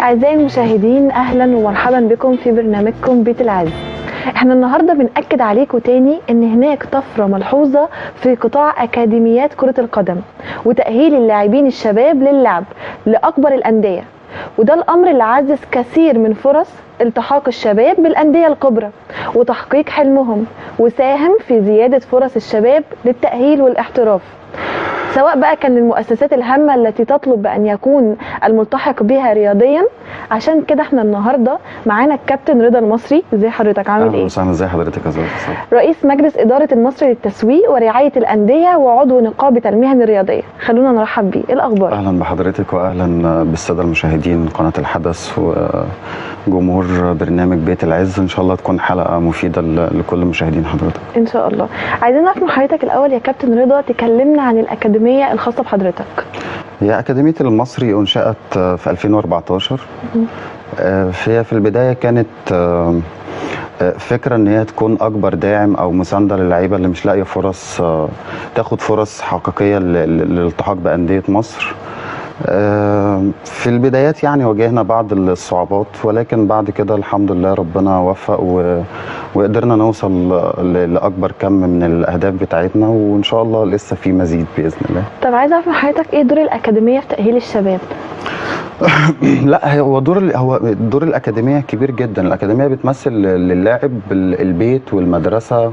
أعزائي المشاهدين، أهلا ومرحبا بكم في برنامجكم بيت العز. احنا النهاردة بنأكد عليكم تاني ان هناك طفرة ملحوظة في قطاع أكاديميات كرة القدم وتأهيل اللاعبين الشباب للعب لأكبر الأندية، وده الأمر اللي عزز كثير من فرص التحاق الشباب بالأندية الكبرى وتحقيق حلمهم، وساهم في زيادة فرص الشباب للتأهيل والاحتراف، سواء بقى كان المؤسسات الهامة التي تطلب بأن يكون الملتحق بها رياضيا. عشان كده احنا النهاردة معانا الكابتن رضا المصري. ازي حضرتك، عامل ايه؟ اهلا وسهلا. ازي حضرتك يا زوز؟ رئيس مجلس إدارة المصري للتسويق ورعاية الأندية وعضو نقابة المهن الرياضية. خلونا نرحب بيه. ايه الأخبار؟ اهلا بحضرتك واهلا بالسادة المشاهدين قناة الحدث وجمهور برنامج بيت العز. ان شاء الله تكون حلقة مفيدة لكل مشاهدين حضرتك ان شاء الله. عايزين نعرف من حضرتك الأول يا كابتن رضا، تكلمنا عن الأكاديمية الخاصة بحضرتك. هي أكاديمية المصري انشأت في 2014. هي في البداية كانت فكرة ان هي تكون اكبر داعم او مساندة للعيبة اللي مش لاقية فرص، تاخد فرص حقيقية للالتحاق بأندية مصر. في البدايات يعني واجهنا بعض الصعوبات، ولكن بعد كده الحمد لله ربنا وفق وقدرنا نوصل لأكبر كم من الأهداف بتاعتنا، وإن شاء الله لسه في مزيد بإذن الله. طب عايزة أعرف من حضرتك ايه دور الأكاديمية في تأهيل الشباب؟ لا، هو دور الأكاديمية كبير جدا. الأكاديمية بتمثل للاعب البيت والمدرسة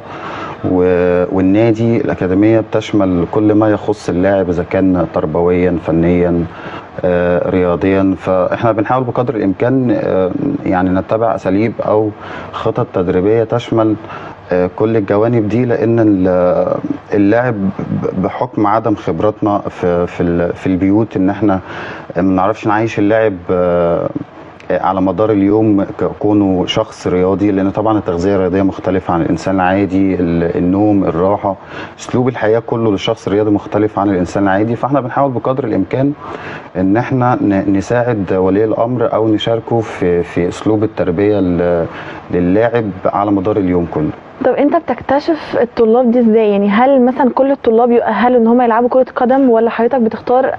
والنادي. الأكاديمية بتشمل كل ما يخص اللاعب، إذا كان تربويا، فنيا، رياضيا. فإحنا بنحاول بقدر الإمكان يعني نتبع أساليب أو خطط تدريبية تشمل كل الجوانب دي، لأن اللاعب بحكم عدم خبراتنا في البيوت إن إحنا ما نعرفش نعيش اللاعب على مدار اليوم كونه شخص رياضي، لان طبعا التغذيه الرياضيه مختلفه عن الانسان العادي، النوم، الراحه، اسلوب الحياه كله للشخص الرياضي مختلف عن الانسان العادي. فاحنا بنحاول بقدر الامكان ان احنا نساعد ولي الامر او نشاركه في اسلوب التربيه للاعب على مدار اليوم كله. طب انت بتكتشف الطلاب دي ازاي؟ يعني هل مثلا كل الطلاب يؤهلوا ان هم يلعبوا كرة قدم، ولا حضرتك بتختار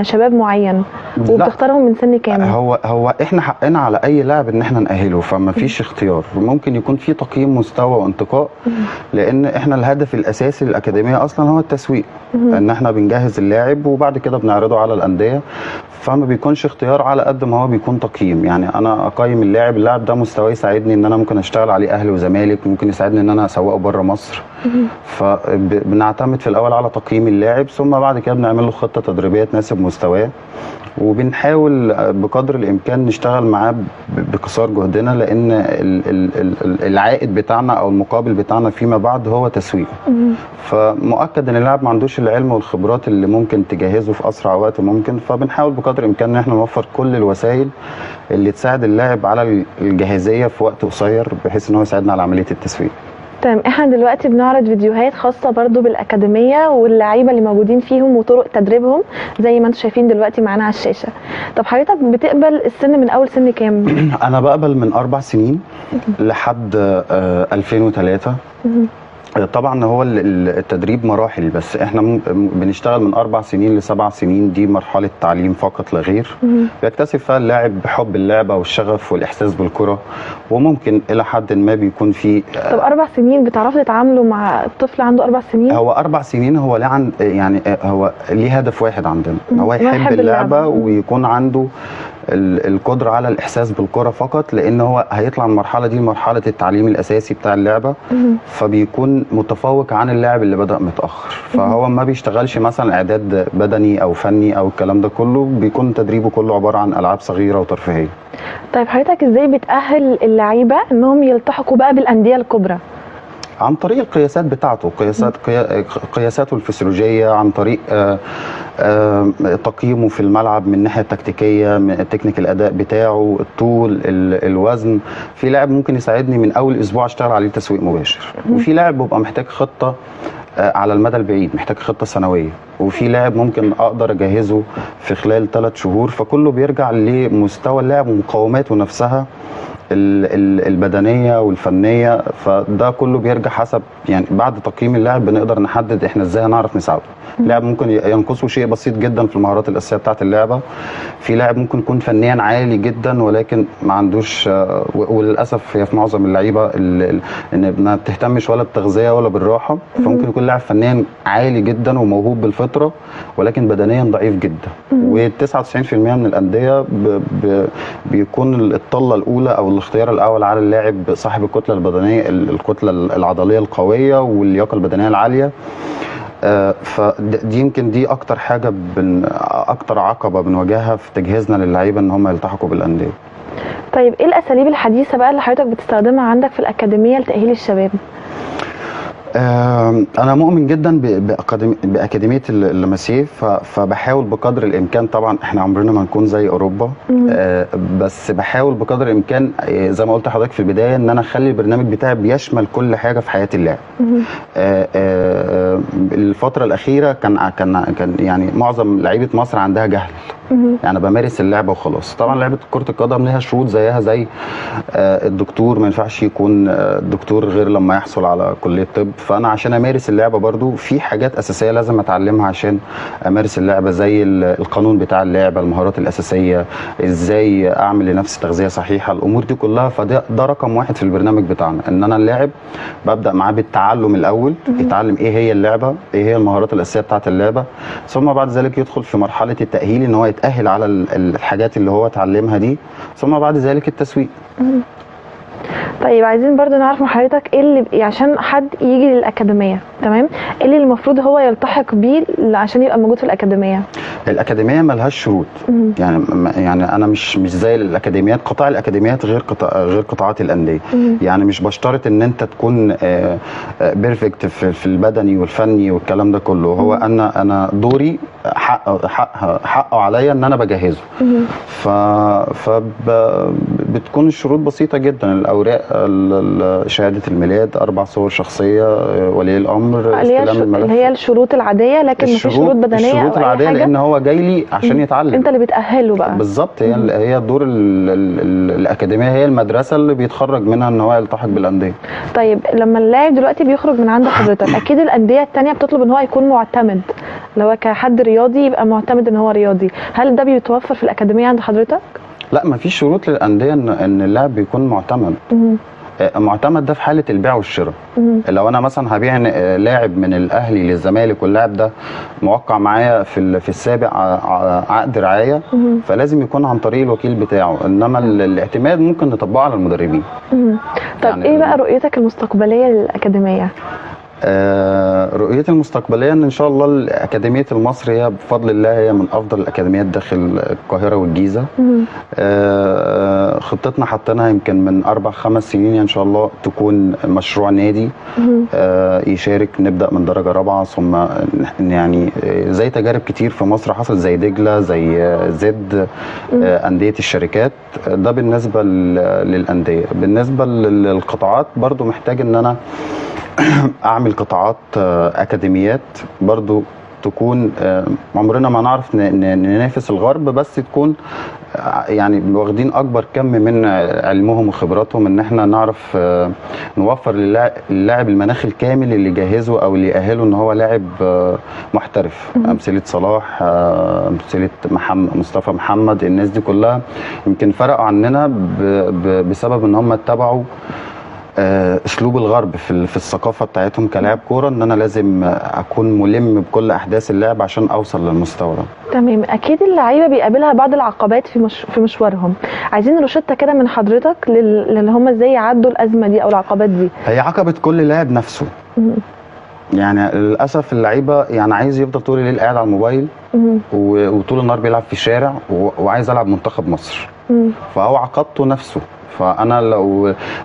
شباب معين وبتختارهم من سن كام؟ هو احنا حقنا على اي لاعب ان احنا نأهله، فما فيش اختيار. ممكن يكون في تقييم مستوى وانتقاء، لان احنا الهدف الاساسي للأكاديمية اصلا هو التسويق، ان احنا بنجهز اللاعب وبعد كده بنعرضه على الأندية. فما بيكونش اختيار على قد ما هو بيكون تقييم. يعني انا اقيم اللاعب ده مستواه يساعدني ان انا ممكن اشتغل عليه اهلي وزمالك، ممكن يساعدني ان انا اسوقه بره مصر. فبنعتمد في الاول على تقييم اللاعب، ثم بعد كده بنعمل له خطه تدريبيه تناسب مستواه، وبنحاول بقدر الامكان نشتغل معاه بقصار جهدنا، لان العائد بتاعنا او المقابل بتاعنا فيما بعد هو تسويقه. فمؤكد ان اللاعب ما عندوش العلم والخبرات اللي ممكن تجهزه في اسرع وقت ممكن، فبنحاول بقدر الامكان ان احنا نوفر كل الوسائل اللي تساعد اللاعب على الجاهزيه في وقت قصير، بحيث ان هو يساعدنا على عمليه التسويق. تمام. احنا دلوقتي بنعرض فيديوهات خاصة برضو بالأكاديمية واللعيبة اللي موجودين فيهم وطرق تدريبهم زي ما انتم شايفين دلوقتي معانا على الشاشة. طب حضرتك بتقبل السن من أول سن كام؟ أنا بقبل من 4 سنين لحد 2003. طبعا هو التدريب مراحل، بس احنا بنشتغل من 4 سنين ل7 سنين. دي مرحلة تعليم فقط لا غير، بيكتسب فيها اللاعب حب اللعبة والشغف والإحساس بالكرة، وممكن إلى حد ما بيكون في طب 4 سنين بتعرفوا تتعاملوا مع الطفل عنده 4 سنين؟ هو 4 سنين هو يعني هو ليه هدف واحد عندنا، هو يحب اللعبة ويكون عنده القدرة على الإحساس بالكرة فقط، لأن هو هيطلع من المرحلة دي مرحلة التعليم الأساسي بتاع اللعبة، فبيكون متفوق عن اللاعب اللي بدأ متأخر. فهو ما بيشتغلش مثلا إعداد بدني أو فني أو الكلام ده كله، بيكون تدريبه كله عبارة عن ألعاب صغيرة وترفيهية. طيب حضرتك إزاي بتأهل اللعيبة إنهم يلتحقوا بقى بالأندية الكبرى؟ عن طريق القياسات بتاعته، قياساته الفسيولوجية، عن طريق تقييمه في الملعب من الناحية التكتيكية، من تكنيك الأداء بتاعه، الطول، الوزن. في لاعب ممكن يساعدني من أول أسبوع أشتغل عليه تسويق مباشر، وفي لاعب بيبقى محتاج خطة على المدى البعيد، محتاج خطة سنوية، وفي لاعب ممكن أقدر أجهزه في خلال 3 شهور. فكله بيرجع لمستوى اللاعب ومقاوماته نفسها البدنيه والفنيه، فده كله بيرجع حسب يعني بعد تقييم اللاعب بنقدر نحدد احنا ازاي هنعرف نساعده. لاعب ممكن ينقصه شيء بسيط جدا في المهارات الاساسيه بتاعه اللعبه، في لاعب ممكن يكون فنيا عالي جدا ولكن ما عندوش، وللاسف هي في معظم اللعيبه ان ما بتهتمش ولا بالتغذيه ولا بالراحه، فممكن يكون لاعب فنيا عالي جدا وموهوب بالفطره ولكن بدنيا ضعيف جدا. و99% من الانديه بيكون الطله الاولى او الاختيار الاول على اللاعب صاحب الكتله البدنيه، الكتله العضليه القويه واللياقه البدنيه العاليه. فدي يمكن دي اكتر حاجه اكتر عقبه بنواجهها في تجهيزنا للعيبه ان هم يلتحقوا بالانديه. طيب ايه الاساليب الحديثه بقى اللي حضرتك بتستخدمها عندك في الاكاديميه لتاهيل الشباب؟ أنا مؤمن جدا بأكاديمية اللمسيه، فبحاول بقدر الإمكان، طبعا إحنا عمرنا ما نكون زي أوروبا، بس بحاول بقدر الإمكان زي ما قلت لحضرتك في البداية إن أنا أخلي البرنامج بتاعي بيشمل كل حاجة في حياة اللاعب. الفترة الأخيرة كان يعني معظم لعيبة مصر عندها جهل، يعني بمارس اللعبة وخلاص. طبعا لعبة كرة القدم لها شروط زيها زي الدكتور، ما ينفعش يكون دكتور غير لما يحصل على كلية طب. فانا عشان امارس اللعبه برضو في حاجات اساسيه لازم اتعلمها عشان امارس اللعبه، زي القانون بتاع اللعبه، المهارات الاساسيه، ازاي اعمل لنفسي تغذيه صحيحه، الامور دي كلها. فده رقم واحد في البرنامج بتاعنا، ان انا اللاعب ببدا معاه بالتعلم الاول، يتعلم ايه هي اللعبه، ايه هي المهارات الاساسيه بتاعه اللعبه، ثم بعد ذلك يدخل في مرحله التاهيل ان هو يتاهل على الحاجات اللي هو اتعلمها دي، ثم بعد ذلك التسويق. طيب عايزين برضو نعرف من حضرتك ايه اللي عشان حد يجي للاكاديميه، تمام، ايه اللي المفروض هو يلتحق بيه عشان يبقى موجود في الاكاديميه؟ الاكاديميه ملهاش شروط، يعني انا مش زي الاكاديميات، قطاع الاكاديميات غير قطاعات الانديه. يعني مش بشترط ان انت تكون بيرفكت في البدني والفني والكلام ده كله. هو انا دوري حقه عليا ان انا بجهزه. فبتكون الشروط بسيطه جدا، الاوراق، شهاده الميلاد، 4 صور شخصيه، ولي الامر، استلام الملف، اللي هي الشروط العاديه، لكن مفيش شروط بدنيه. الشروط العاديه لان هو جاي لي عشان يتعلم، انت اللي بتاهله بقى. بالظبط. هي دور الاكاديميه هي المدرسه اللي بيتخرج منها ان هو يلتحق بالانديه. طيب لما اللاعب دلوقتي بيخرج من عند حضرتك، اكيد الانديه الثانيه بتطلب ان هو يكون معتمد، لو هو كحد رياضي يبقى معتمد ان هو رياضي، هل ده بيتوفر في الاكاديميه عند حضرتك؟ لا، ما فيش شروط للانديه ان اللاعب بيكون معتمد. معتمد ده في حاله البيع والشراء. لو انا مثلا هبيع لاعب من الاهلي للزمالك واللاعب ده موقع معايا في السابق عقد رعايه، فلازم يكون عن طريق الوكيل بتاعه، انما الاعتماد ممكن نطبقه على المدربين. طب يعني ايه بقى رؤيتك المستقبليه للاكاديميه؟ رؤيتي المستقبليه ان شاء الله اكاديميه المصري هي بفضل الله هي من افضل الاكاديميات داخل القاهره والجيزه. خطتنا حطيناها يمكن من 4-5 سنين ان شاء الله تكون مشروع نادي يشارك، نبدا من درجه رابعه، ثم يعني زي تجارب كتير في مصر حصلت زي دجله، زي زد، انديه الشركات. ده بالنسبه للانديه. بالنسبه للقطاعات برضو محتاج ان انا اعمل قطاعات اكاديميات برضو تكون، عمرنا ما نعرف ننافس الغرب، بس تكون يعني واخدين اكبر كم من علمهم وخبراتهم، ان احنا نعرف نوفر للاعب المناخ الكامل اللي يجهزه او اللي يأهله ان هو لاعب محترف. امثله صلاح، امثله مصطفى محمد، الناس دي كلها يمكن فرقوا عننا بسبب ان هم اتبعوا اسلوب الغرب في الثقافه بتاعتهم كلاعب كوره، ان انا لازم اكون ملم بكل احداث اللعب عشان اوصل للمستوى ده. تمام. اكيد اللعيبه بيقابلها بعض العقبات في مشوارهم، عايزين روشته كده من حضرتك اللي هم ازاي يعدوا الازمه دي او العقبات دي. هي عقبه كل لاعب نفسه. يعني للاسف اللعيبه يعني عايز يفضل طول الليل قاعد على الموبايل وطول النهار بيلعب في الشارع وعايز العب منتخب مصر، فهو عقبته نفسه. فانا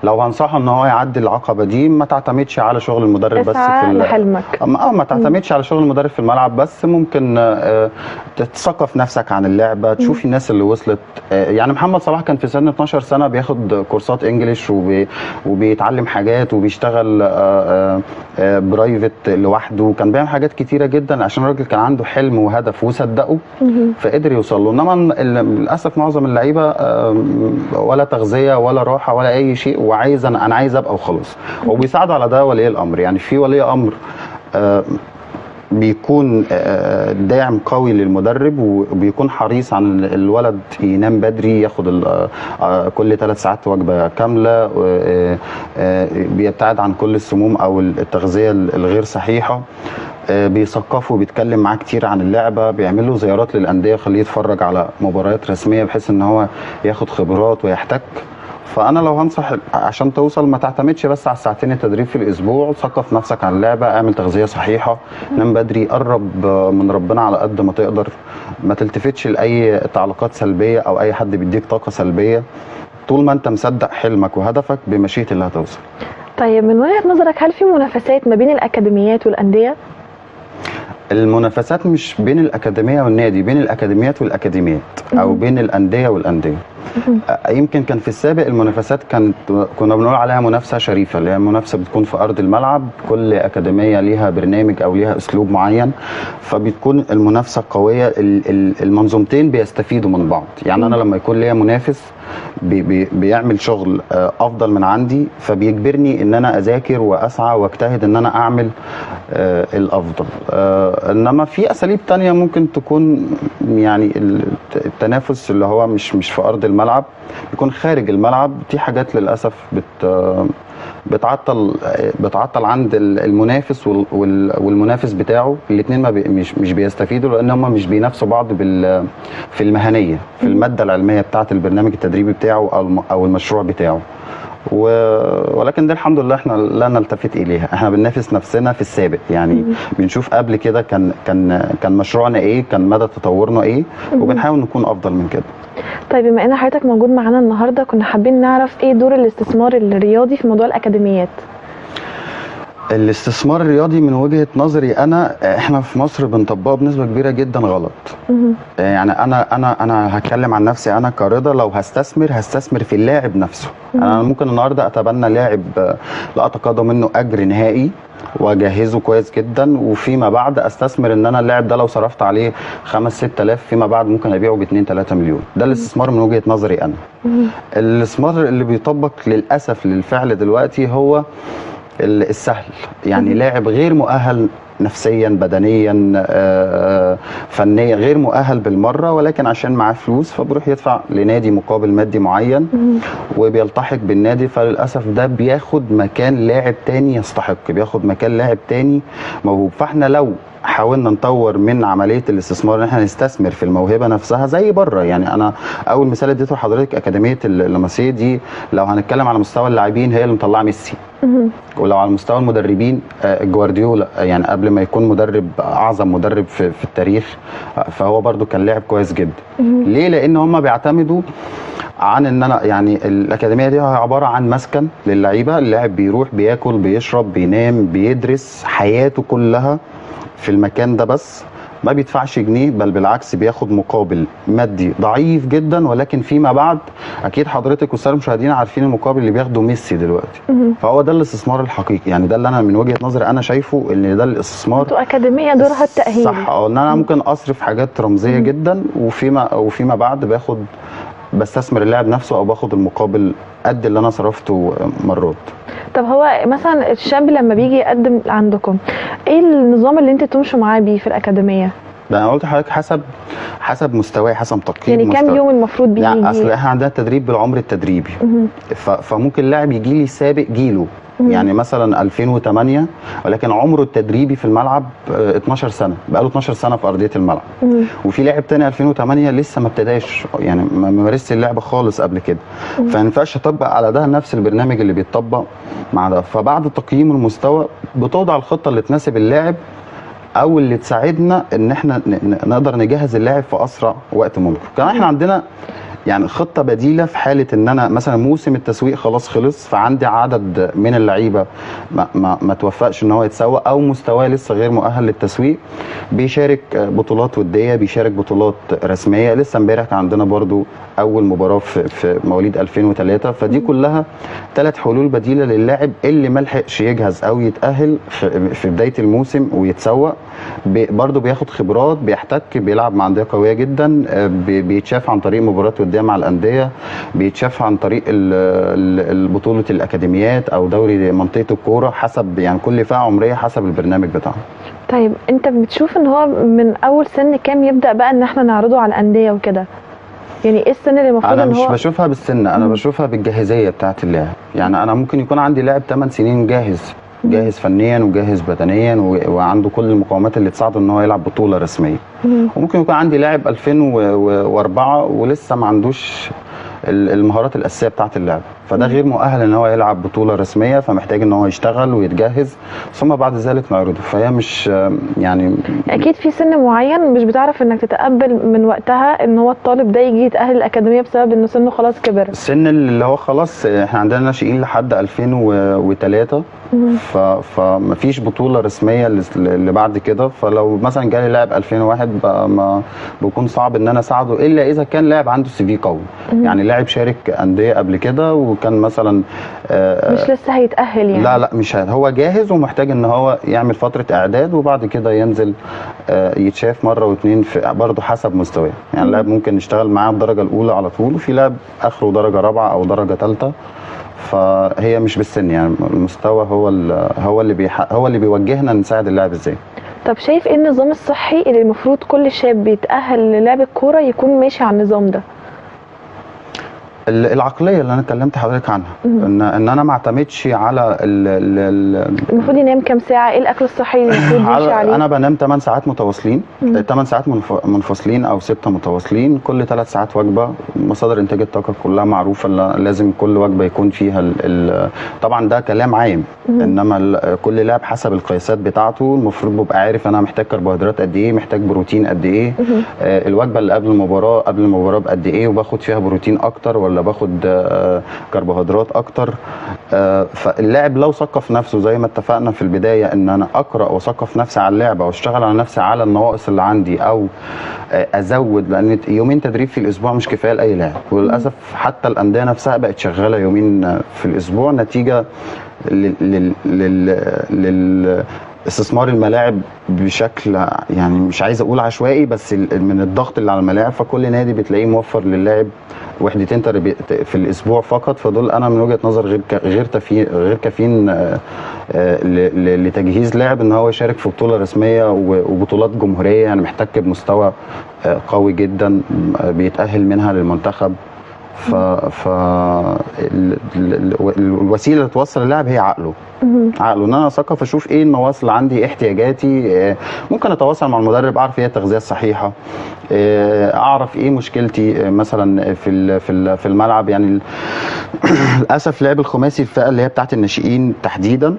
لو هنصحه ان هو يعدي العقبه دي، ما تعتمدش على شغل المدرب بس في لحلمك. ما تعتمدش على شغل المدرب في الملعب بس، ممكن تثقف نفسك عن اللعبه، تشوف الناس اللي وصلت. يعني محمد صلاح كان في سن 12 سنه بياخد كورسات انجليش وبيتعلم حاجات وبيشتغل برايفت لوحده، وكان بيعمل حاجات كتيره جدا عشان الراجل كان عنده حلم وهدف وصدقه فقدر يوصل له. انما للاسف معظم اللعيبه ولا تغذيه مسؤوليه ولا راحه ولا اي شيء، وعايز انا عايز ابقى وخلاص. وبيساعد على ده ولي الامر، يعني في ولي امر بيكون داعم قوي للمدرب، وبيكون حريص عن الولد ينام بدري، ياخد كل 3 ساعات وجبه كامله، بيبتعد عن كل السموم او التغذيه الغير صحيحه، بيثقفه، بيتكلم معاه كتير عن اللعبه، بيعمل له زيارات للانديه، يخليه يتفرج على مباريات رسميه بحيث ان هو ياخد خبرات ويحتك. فانا لو هنصح عشان توصل ما تعتمدش بس على الساعتين التدريب في الاسبوع، ثقف نفسك عن اللعبه، اعمل تغذيه صحيحه، نام بدري، قرب من ربنا على قد ما تقدر، ما تلتفتش لاي تعليقات سلبيه او اي حد بيديك طاقه سلبيه. طول ما انت مصدق حلمك وهدفك بمشيئه الله هتوصل. طيب من وجهة نظرك هل في منافسات ما بين الأكاديميات والأندية؟ المنافسات مش بين الأكاديمية والنادي، بين الأكاديميات والأكاديميات، أو بين الأندية والأندية. يمكن كان في السابق المنافسات كنا بنقول عليها منافسة شريفة، اللي هي منافسة بتكون في أرض الملعب، كل أكاديمية ليها برنامج أو ليها أسلوب معين، فبتكون المنافسة قوية، المنظومتين بيستفيدوا من بعض. يعني أنا لما يكون ليا منافس بيعمل شغل افضل من عندي، فبيجبرني ان انا اذاكر واسعى واجتهد ان انا اعمل الافضل. انما في اساليب تانية ممكن تكون، يعني التنافس اللي هو مش في ارض الملعب، بيكون خارج الملعب. دي حاجات للاسف بتعطل عند المنافس والمنافس بتاعه، الاثنين مش بيستفيدوا، لان هم مش بينافسوا بعض في المهنيه، في الماده العلميه بتاعه البرنامج التدريبي بتاعه او المشروع بتاعه. ولكن ده الحمد لله احنا لا نلتفت اليها، احنا بننافس نفسنا في السابق، يعني بنشوف قبل كده كان مشروعنا ايه، كان مدى تطورنا ايه، وبنحاول نكون افضل من كده. طيب بما ان حضرتك موجود معانا النهارده، كنا حابين نعرف ايه دور الاستثمار الرياضي في موضوع الاكاديميات؟ الاستثمار الرياضي من وجهة نظري احنا في مصر بنطبقه بنسبة كبيرة جدا غلط. يعني انا هتكلم عن نفسي، انا كرضا لو هستثمر في اللاعب نفسه. انا ممكن النهارده اتبنى لاعب لا اتقاضى منه اجر نهائي واجهزه كويس جدا، وفيما بعد استثمر ان انا اللاعب ده لو صرفت عليه 5-6 آلاف فيما بعد ممكن ابيعه ب2-3 مليون. ده الاستثمار من وجهة نظري انا. الاستثمار اللي بيطبق للاسف للفعل دلوقتي هو السهل، يعني لاعب غير مؤهل نفسيا بدنيا فنيا، غير مؤهل بالمره، ولكن عشان معاه فلوس فبيروح يدفع لنادي مقابل مادي معين وبيلتحق بالنادي، فللاسف ده بياخد مكان لاعب تاني يستحق، بياخد مكان لاعب تاني موهوب. فاحنا لو حاولنا نطور من عمليه الاستثمار ان احنا نستثمر في الموهبه نفسها زي بره. يعني انا اول مثال اديته لحضرتك اكاديميه اللمسيه دي، لو هنتكلم على مستوى اللاعبين هي اللي مطلعه ميسي، ولو على مستوى المدربين جوارديولا، يعني قبل ما يكون مدرب اعظم مدرب في التاريخ، فهو برده كان لاعب كويس جدا. ليه؟ لان هم بيعتمدوا عن ان انا يعني الاكاديميه دي عباره عن مسكن للعيبه، اللاعب بيروح بياكل بيشرب بينام بيدرس، حياته كلها في المكان ده، بس ما بيدفعش جنيه، بل بالعكس بياخد مقابل مادي ضعيف جدا، ولكن فيما بعد اكيد حضرتك والساده المشاهدين عارفين المقابل اللي بياخده ميسي دلوقتي. فهو ده الاستثمار الحقيقي، يعني ده اللي انا من وجهه نظري انا شايفه ان ده الاستثمار. انتوا اكاديميه دورها التاهيل، صح. ان انا ممكن اصرف حاجات رمزيه جدا، وفيما بعد بستثمر اللاعب نفسه، او باخد المقابل قد اللي انا صرفته مرات. طب هو مثلا الشاب لما بيجي يقدم عندكم، ايه النظام اللي انت تمشوا معاه بيه في الاكاديميه؟ ده انا قلت لحضرتك حسب مستواه، حسب تقييم يعني كام يوم المفروض بيجي؟ يعني اصل احنا عندنا تدريب بالعمر التدريبي، فممكن اللاعب يجي لي سابق جيله، يعني مثلا 2008 ولكن عمره التدريبي في الملعب 12 سنه، بقى له 12 سنه في ارضيه الملعب. وفي لاعب تاني 2008 لسه ما ابتداش، يعني ما مارسش اللعبه خالص قبل كده، فما ينفعش اطبق على ده نفس البرنامج اللي بيتطبق مع ده. فبعد تقييم المستوى بتوضع الخطه اللي تناسب اللاعب، او اللي تساعدنا ان احنا نقدر نجهز اللاعب في اسرع وقت ممكن. كمان احنا عندنا يعني خطه بديله في حاله ان انا مثلا موسم التسويق خلاص خلص، فعندي عدد من اللعيبه ما توفقش ان هو يتسوق، او مستواه لسه غير مؤهل للتسويق، بيشارك بطولات وديه، بيشارك بطولات رسميه. لسه امبارح كان عندنا برضو اول مباراه في مواليد 2003. فدي كلها 3 حلول بديله للاعب اللي ما لحقش يجهز او يتاهل في بدايه الموسم ويتسوق. برضو بياخد خبرات، بيحتك، بيلعب مع انديه قويه جدا، بيتشاف عن طريق مباريات وديه الفرديه مع الانديه بيتشاف عن طريق بطوله الاكاديميات او دوري منطقه الكوره، حسب يعني كل فئه عمريه حسب البرنامج بتاعها. طيب انت بتشوف ان هو من اول سن كام يبدا بقى ان احنا نعرضه على الانديه وكده؟ يعني ايه السن اللي المفروض انا ان مش هو بشوفها بالسن، انا بشوفها بالجاهزيه بتاعه اللاعب. يعني انا ممكن يكون عندي لاعب 8 سنين جاهز، جاهز فنيا وجاهز بدنيا وعنده كل المقومات اللي تساعده ان هو يلعب بطوله رسميه. وممكن يكون عندي لاعب 2004 ولسه ما عندوش المهارات الاساسيه بتاعه اللعب، فده غير مؤهل ان هو يلعب بطوله رسميه، فمحتاج ان هو يشتغل ويتجهز ثم بعد ذلك نعرضه. فهي مش يعني اكيد في سن معين مش بتعرف انك تتقبل من وقتها ان هو الطالب ده يجي يتاهل الاكاديميه بسبب انه سنه خلاص كبر. السن اللي هو خلاص احنا عندنا ناشئين لحد 2003 فمفيش بطوله رسميه اللي بعد كده. فلو مثلا جالي لاعب 2001 ما بيكون صعب ان انا اساعده الا اذا كان لاعب عنده سي في قوي. يعني لاعب شارك انديه قبل كده وكان مثلا مش لسه هيتاهل يعني. لا مش هو جاهز ومحتاج ان هو يعمل فتره اعداد وبعد كده ينزل يتشاف مره واثنين برضه حسب مستواه. يعني اللاعب ممكن نشتغل معاه الدرجه الاولى على طول، وفي لاعب اخره درجه رابعه او درجه ثالثه. فهي مش بالسن، يعني المستوى هو اللي بيوجهنا نساعد اللاعب ازاي. طب شايف ايه النظام الصحي اللي المفروض كل شاب بيتاهل للعب الكوره يكون ماشي على النظام ده؟ العقليه اللي انا كلمت حضرتك عنها، ان انا ما اعتمدش على المفروض ينام كام ساعه، ايه الاكل الصحي اللي المفروض يمشي عليه؟ انا بنام 8 ساعات متواصلين، 8 ساعات منفصلين او 6 متواصلين، كل 3 ساعات وجبه. مصادر انتاج الطاقه كلها معروفه، لازم كل وجبه يكون فيها طبعا ده كلام عام، انما كل لاعب حسب القياسات بتاعته المفروض بيبقى عارف انا محتاج كربوهيدرات قد ايه، محتاج بروتين قد ايه، الوجبه اللي قبل المباراه بقد ايه، وباخد فيها بروتين اكتر ولا باخد كربوهيدرات اكتر. فاللاعب لو ثقف نفسه زي ما اتفقنا في البدايه ان انا اقرا واثقف نفسي على اللعبه واشتغل على نفسي على النواقص اللي عندي او ازود، لان يومين تدريب في الاسبوع مش كفايه لاي لاعب. وللاسف حتى الانديه نفسها بقت شغاله يومين في الاسبوع نتيجه استثمار الملاعب بشكل يعني مش عايز اقول عشوائي، بس من الضغط اللي على الملاعب. فكل نادي بتلاقيه موفر للاعب وحدتين في الاسبوع فقط، فدول انا من وجهه نظر غير كافيين لتجهيز لاعب ان هو يشارك في بطوله رسميه وبطولات جمهوريه. يعني محتك بمستوى قوي جدا بيتاهل منها للمنتخب. الوسيله اللي توصل اللاعب هي عقله ان انا اثقف اشوف ايه النواقص اللي عندي، احتياجاتي. ممكن اتواصل مع المدرب اعرف ايه التغذيه الصحيحه، اعرف ايه مشكلتي مثلا في الملعب. يعني للاسف لعب الخماسي الفئه اللي هي بتاعت الناشئين تحديدا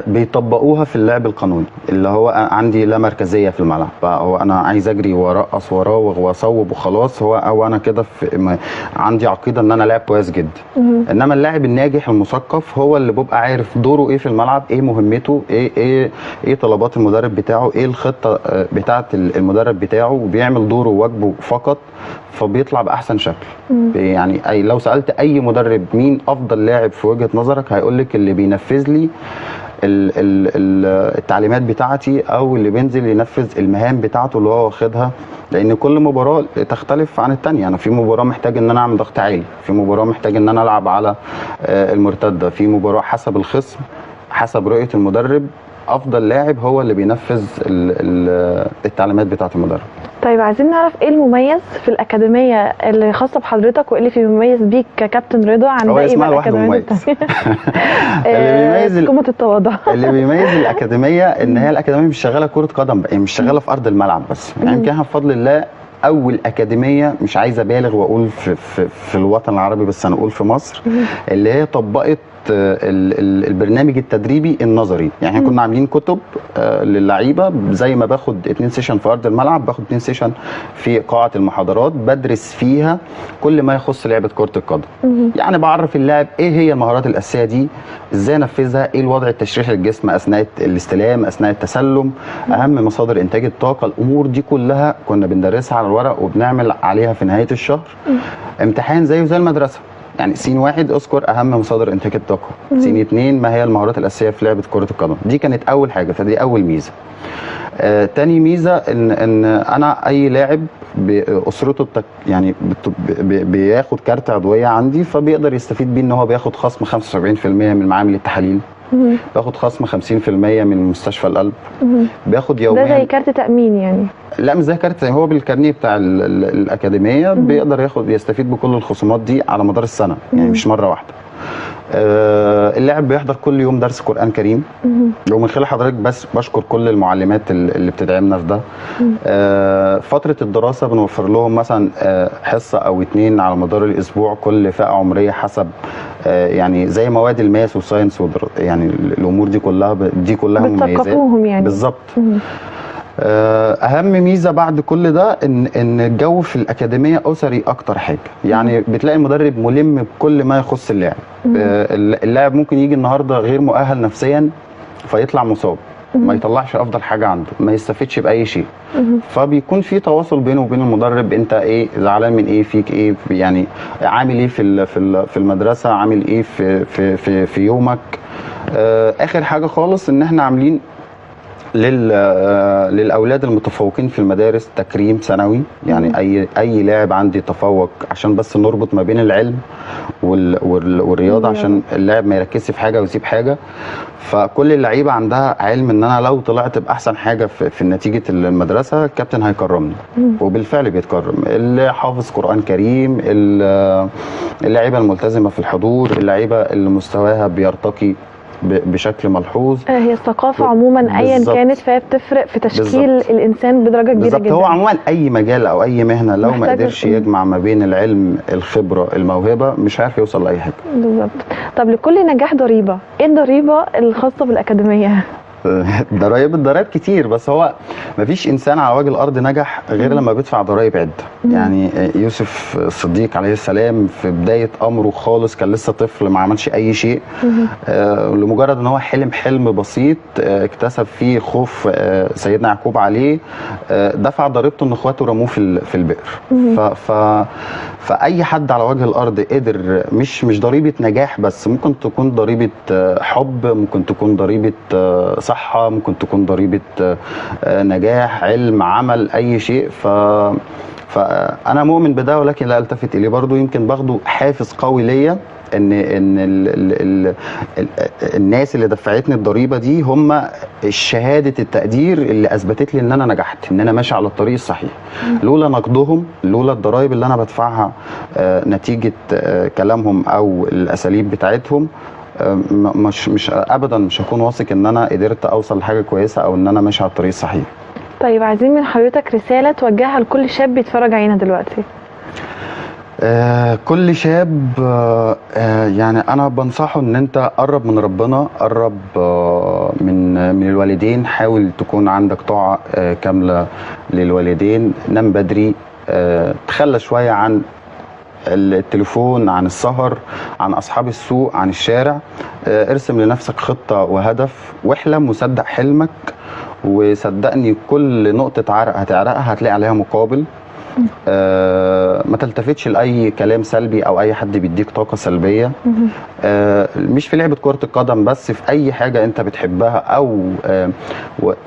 بيطبقوها في اللعب القانوني اللي هو عندي لا مركزيه في الملعب. هو انا عايز اجري وارقص واراوغ واصوب وخلاص، هو انا كده عندي عقيده ان انا لاعب كويس جدا. انما اللاعب الناجح المثقف هو اللي بيبقى عارف دوره ايه في الملعب، ايه مهمته، ايه طلبات المدرب بتاعه، ايه الخطه بتاعه المدرب بتاعه، وبيعمل دوره وواجبه فقط، فبيطلع باحسن شكل. يعني لو سالت اي مدرب مين افضل لاعب في وجهه نظرك هيقول لك اللي بينفذ لي التعليمات بتاعتي او اللي بينزل ينفذ المهام بتاعته اللي هو واخدها. لان كل مباراه تختلف عن الثانيه. انا في مباراه محتاج ان انا اعمل ضغط عالي، في مباراه محتاج ان انا العب على المرتده، في مباراه حسب الخصم حسب رؤيه المدرب. افضل لاعب هو اللي بينفذ التعليمات بتاعه المدرب. طيب عايزين نعرف ايه المميز في الاكاديميه اللي خاصه بحضرتك وايه اللي فيه مميز بيك ككابتن رضا عن باقي الاكاديميات الثانيه؟ اللي بيميز قمه التواضع. اللي بيميز الاكاديميه ان هي الاكاديميه مش شغاله كره قدم، يعني مش شغاله في ارض الملعب بس. يعني يمكن احنا بفضل الله اول اكاديميه، مش عايز ابالغ واقول في الوطن العربي بس انا اقول في مصر، اللي هي طبقت البرنامج التدريبي النظري. يعني احنا كنا عاملين كتب للعيبه، زي ما باخد 2 سيشن في ارض الملعب باخد 2 سيشن في قاعه المحاضرات بدرس فيها كل ما يخص لعبه كره القدم. يعني بعرف اللاعب ايه هي المهارات الاساسيه دي، ازاي انفذها، ايه الوضع التشريحي للجسم اثناء الاستلام، اثناء التسلم، اهم مصادر انتاج الطاقه. الامور دي كلها كنا بندرسها على الورق وبنعمل عليها في نهايه الشهر امتحان زيه زي المدرسه. يعني سين واحد اذكر اهم مصادر انتاج الطاقه، سين اتنين ما هي المهارات الاساسيه في لعبه كره القدم. دي كانت اول حاجه، فدي اول ميزه. تاني ميزه ان انا اي لاعب باسرته يعني بياخد كارت عضويه عندي، فبيقدر يستفيد بيه ان هو بياخد خصم 75% من معامل التحاليل، بياخد خصم 50% من مستشفى القلب، بياخد يوميا. ده زي كارت تامين يعني؟ لا مش زي كارت، هو بالكارنيه بتاع الاكاديميه بيقدر يستفيد بكل الخصومات دي على مدار السنه، يعني مش مره واحده. اللاعب بيحضر كل يوم درس قرآن كريم، ومن خلال حضرتك بس بشكر كل المعلمات اللي بتدعمنا في ده. فترة الدراسة بنوفر لهم مثلا حصة أو اتنين على مدار الأسبوع، كل فئة عمرية حسب يعني زي مواد الماس والساينس يعني الأمور دي كلها مميزات بتثقفوهم يعني. بالظبط. اهم ميزه بعد كل ده ان الجو في الاكاديميه اسري اكتر حاجه، يعني بتلاقي المدرب ملم بكل ما يخص اللاعب. اللاعب ممكن يجي النهارده غير مؤهل نفسيا فيطلع مصاب، ما يطلعش افضل حاجه عنده، ما يستفدش باي شيء. فبيكون في تواصل بينه وبين المدرب، انت ايه زعلان من ايه، فيك ايه، يعني عامل ايه في المدرسه، عامل ايه في يومك. اخر حاجه خالص ان احنا عاملين للاولاد المتفوقين في المدارس تكريم سنوي، يعني اي لاعب عندي يتفوق عشان بس نربط ما بين العلم والرياضه، عشان اللاعب ما يركزش في حاجه ويسيب حاجه. فكل اللعيبه عندها علم ان انا لو طلعت باحسن حاجه في نتيجه المدرسه الكابتن هيكرمني، وبالفعل بيتكرم. اللي حافظ قران كريم، اللعيبه الملتزمه في الحضور، اللعيبه اللي مستواها بيرتقي بشكل ملحوظ. هي الثقافه عموما ايا كانت، فهي بتفرق في تشكيل الانسان بدرجه كبيره جدا. هو عموما اي مجال او اي مهنه لو ما قدرش يجمع ما بين العلم، الخبره، الموهبه، مش عارف يوصل لاي حاجه. بالظبط. طب لكل نجاح ضريبه، ايه الضريبه الخاصه بالاكاديميه؟ الضرايب كتير، بس هو مفيش انسان على وجه الارض نجح غير لما بيدفع ضرايب عده. يعني يوسف الصديق عليه السلام في بدايه امره خالص كان لسه طفل، ما عملش اي شيء، لمجرد ان هو حلم بسيط اكتسب فيه خوف سيدنا يعقوب عليه، دفع ضريبته ان اخواته رموه في البئر. فاي حد على وجه الارض قدر، مش ضريبه نجاح بس، ممكن تكون ضريبه حب، ممكن تكون ضريبه صحة، ممكن تكون ضريبة نجاح، علم، عمل، أي شيء. فأنا مؤمن بده، ولكن لا ألتفت إليه برضو. يمكن باخده حافز قوي ليا ان الناس اللي دفعتني الضريبه دي هم شهاده التقدير اللي اثبتت لي ان انا نجحت، ان انا ماشي على الطريق الصحيح. لولا نقدهم، لولا الضرايب اللي انا بدفعها نتيجه كلامهم او الاساليب بتاعتهم، مش ابدا مش هكون واثق ان انا قدرت اوصل لحاجه كويسه او ان انا ماشي على الطريق الصحيح. طيب عايزين من حضرتك رساله توجهها لكل شاب بيتفرج علينا دلوقتي. كل شاب يعني انا بنصحه ان انت قرب من ربنا، قرب من الوالدين، حاول تكون عندك طاعه كامله للوالدين، نام بدري، تخلى شويه عن التليفون، عن السهر، عن اصحاب السوق، عن الشارع. ارسم لنفسك خطه وهدف واحلم وصدق حلمك، وصدقني كل نقطه عرق هتعرقها هتلاقي عليها مقابل. ما تلتفتش لاي كلام سلبي او اي حد بيديك طاقه سلبيه. مش في لعبه كره القدم بس، في اي حاجه انت بتحبها او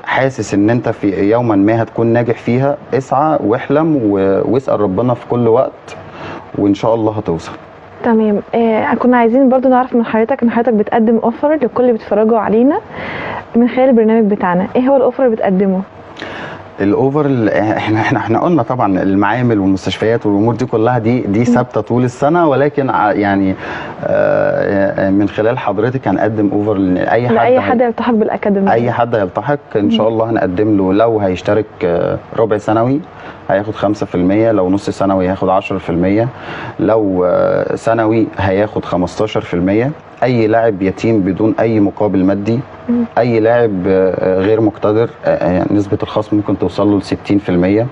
حاسس ان انت في يوما ما هتكون ناجح فيها، اسعى واحلم واسال ربنا في كل وقت، وان شاء الله هتوصل. تمام. كنا عايزين برضو نعرف من حضرتك ان حضرتك بتقدم اوفر لكل اللي بيتفرجوا علينا من خلال البرنامج بتاعنا. ايه هو الاوفر اللي بتقدمه؟ الاوفر احنا قلنا طبعا المعامل والمستشفيات والامور دي كلها دي ثابته طول السنه، ولكن يعني من خلال حضرتك هنقدم اوفر لاي حد يلتحق بالاكاديميه. اي حد يلتحق ان شاء الله هنقدم له. لو هيشترك ربع سنوي هياخد 5%، لو نص سنوي هياخد 10%، لو سنوي هياخد 15%. اي لاعب يتيم بدون اي مقابل مادي، اي لاعب غير مقتدر نسبة الخصم ممكن توصل له ل 60%.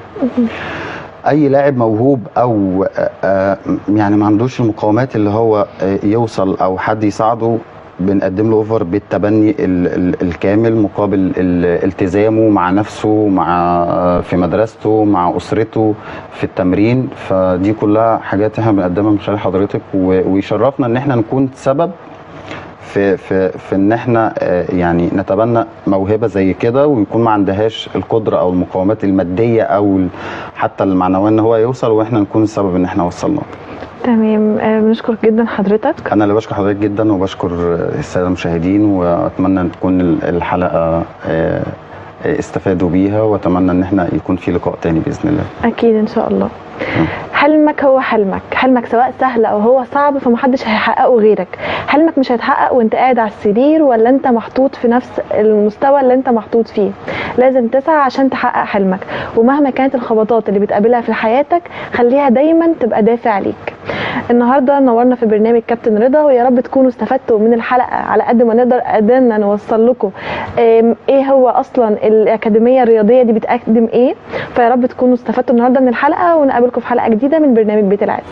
اي لاعب موهوب او يعني ما عندوش المقاومات اللي هو يوصل او حد يساعده بنقدم له اوفر بالتبني الكامل مقابل التزامه مع نفسه، مع في مدرسته، مع اسرته، في التمرين. فدي كلها حاجات احنا بنقدمها من خلال حضرتك، ويشرفنا ان احنا نكون سبب في ان احنا يعني نتبنى موهبه زي كده، ويكون ما عندهاش القدره او المقومات الماديه او حتى المعنويه ان هو يوصل، واحنا نكون السبب ان احنا وصلنا. تمام. بنشكر جدا حضرتك. انا اللي بشكر حضرتك جدا، وبشكر الساده المشاهدين، واتمنى ان تكون الحلقه استفادوا بيها، واتمنى ان احنا يكون في لقاء تاني باذن الله. اكيد ان شاء الله. حلمك هو حلمك سواء سهل او هو صعب فمحدش هيحققه غيرك. حلمك مش هيتحقق وانت قاعد على السرير ولا انت محطوط في نفس المستوى اللي انت محطوط فيه. لازم تسعى عشان تحقق حلمك، ومهما كانت الخبطات اللي بتقابلها في حياتك خليها دايما تبقى دافع ليك. النهارده نورنا في برنامج كابتن رضا، ويا رب تكونوا استفدتوا من الحلقه على قد ما نقدر قدرنا نوصل لكم ايه هو اصلا الاكاديميه الرياضيه دي بتقدم ايه. فيا رب تكونوا استفدتوا النهارده من الحلقه، ونقابلكم في حلقه جديده من برنامج بيت العز.